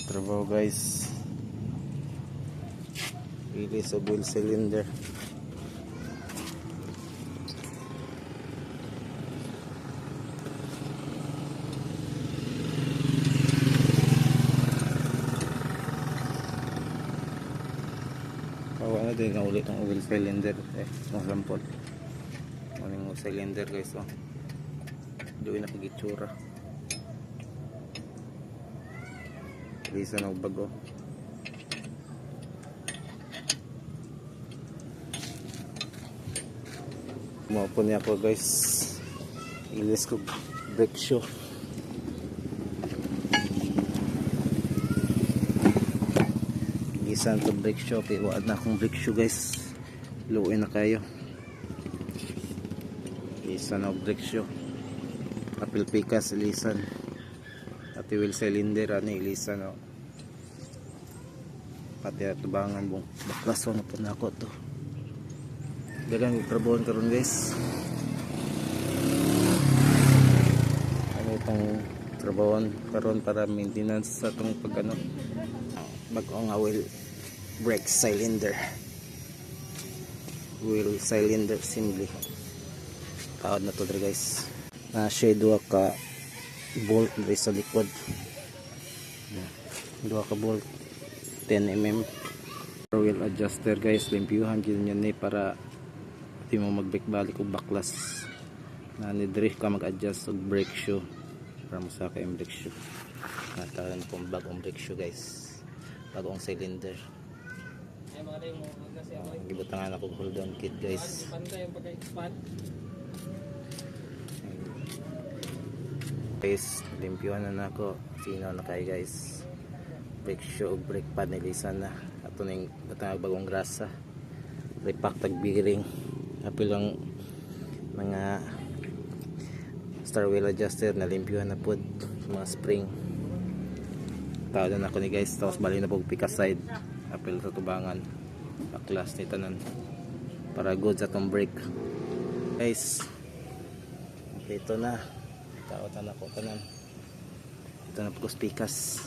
trabaho guys, release of wheel cylinder. Kawa na din nga ulit ang wheel cylinder masampol ang cylinder guys. Doon na pag-itsura lisa na bago. Maupon niya ako guys, ilis ko brake shoe. Isan to brake shoe, pero wala na akong brake shoe guys, luin na kayo. Isa na brake shoe, apil pikas ilisan, at wheel cylinder ano ilisan no. Pati atubangan bong baklaso na po na ako to. Dagang carbon karon guys. Ano itong carbon karon para maintenance sa itong pag ano bago nga wheel brake cylinder, wheel cylinder assembly. Taod na to dre guys, na shade duha ka bolt dre sa likod, duha ka bolt 10mm. Wheel adjuster guys, limpyuhan gyud niya ni para di mo magbalik balik og baklas na ni dre ka mag-adjust og brake shoe para mo sa ka yung brake shoe. Nataon pong bagong brake shoe guys, bagong cylinder. Gibutangan ako hold on kit guys. Guys, limpyuhan na nako, sino na kay guys. Brake shoe, brake pad nilisan na. Ato ning batang bagong grasa. Repack tag bearing. Apil lang mga star wheel adjuster na limpyuhan na pod, mga spring. Tawad na ako ni guys, tapos bali na pog pikas side. Apil sa tubangan. Baklas ni tanan. Para good sa tong brake. Guys, ito na. Tawad na ako tanan. Ito na po pikas.